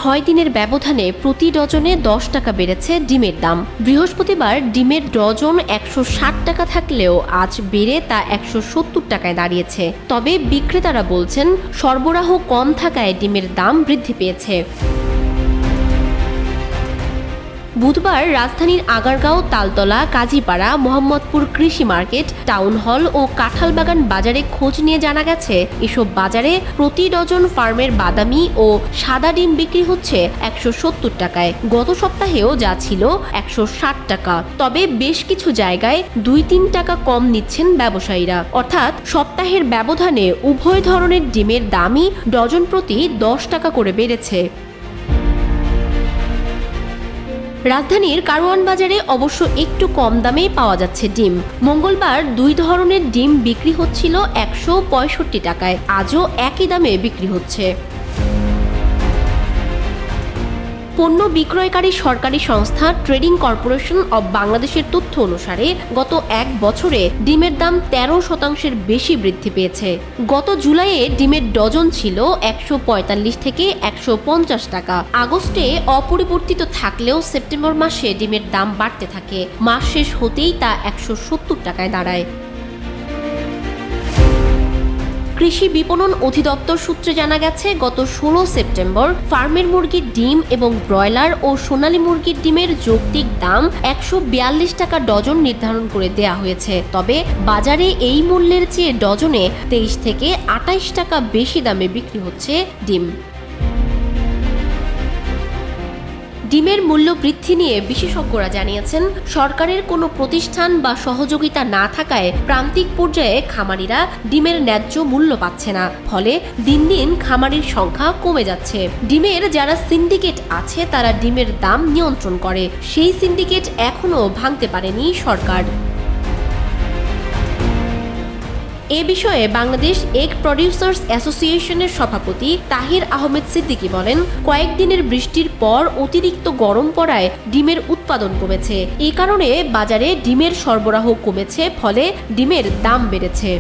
6 দিনের ব্যবধানে প্রতি ডজনে 10 টাকা বেড়েছে ডিমের দাম। বৃহস্পতিবার ডিমের ডজন 160 টাকা থাকলেও আজ বেড়ে তা 170 টাকায় দাঁড়িয়েছে। তবে বিক্রেতারা বলছেন সরবরাহ কম থাকায় ডিমের দাম বৃদ্ধি পেয়েছে। বুধবার রাজধানীর আগারগাঁও, তালতলা, কাজীপাড়া, মোহাম্মদপুর কৃষি মার্কেট, টাউন হল ও কাঁঠালবাগান বাজারে খোঁজ নিয়ে জানা গেছে এসব বাজারে প্রতি ডজন ফার্মের বাদামি ও সাদা ডিম বিক্রি হচ্ছে 170 টাকায়। গত সপ্তাহেও যা ছিল 160 টাকা। তবে বেশ কিছু জায়গায় 2-3 টাকা কম নিচ্ছেন ব্যবসায়ীরা। অর্থাৎ সপ্তাহের ব্যবধানে উভয় ধরনের ডিমের দামই ডজন প্রতি 10 টাকা করে বেড়েছে। রাজধানীর কারওয়ান বাজারে অবশ্য একটু কম দামেই পাওয়া যাচ্ছে ডিম। মঙ্গলবার 2 ধরনের ডিম বিক্রি হচ্ছিল 165 টাকায়, আজও একই দামে বিক্রি হচ্ছে। পণ্য বিক্রয়কারী সরকারি সংস্থা ট্রেডিং কর্পোরেশন অব বাংলাদেশের তথ্য অনুসারে গত 1 বছরে ডিমের দাম 13% বেশি বৃদ্ধি পেয়েছে। গত জুলাইয়ে ডিমের ডজন ছিল 145 থেকে 150 টাকা। আগস্টে অপরিবর্তিত থাকলেও সেপ্টেম্বর মাসে ডিমের দাম বাড়তে থাকে। মাস শেষ হতেই তা 170 টাকায় দাঁড়ায়। কৃষি বিপণন অধিদপ্তর সূত্রে জানা গেছে, গত 16 সেপ্টেম্বর ফার্মের মুরগির ডিম এবং ব্রয়লার ও সোনালী মুরগির ডিমের যৌক্তিক দাম 142 টাকা ডজন নির্ধারণ করে দেয়া হয়েছে। তবে বাজারে এই মূল্যের চেয়ে ডজনে 23 থেকে 28 টাকা বেশি দামে বিক্রি হচ্ছে ডিম। ডিমের মূল্য বৃদ্ধি নিয়ে বিশেষজ্ঞরা জানিয়েছেন, সরকারের কোনো প্রতিষ্ঠান বা সহযোগিতা না থাকায় প্রান্তিক পর্যায়ে খামারিরা ডিমের ন্যায্য মূল্য পাচ্ছে না। ফলে দিন দিন খামারির সংখ্যা কমে যাচ্ছে। ডিমের যারা সিন্ডিকেট আছে তারা ডিমের দাম নিয়ন্ত্রণ করে। সেই সিন্ডিকেট এখনও ভাঙতে পারেনি সরকার। এ বিষয়ে বাংলাদেশ এগ প্রডিউসার্স অ্যাসোসিয়েশনের সভাপতি তাহির আহমেদ সিদ্দিকী বলেন, কয়েকদিনের বৃষ্টির পর অতিরিক্ত গরম পড়ায় ডিমের উৎপাদন কমেছে। এই কারণে বাজারে ডিমের সরবরাহ কমেছে, ফলে ডিমের দাম বেড়েছে।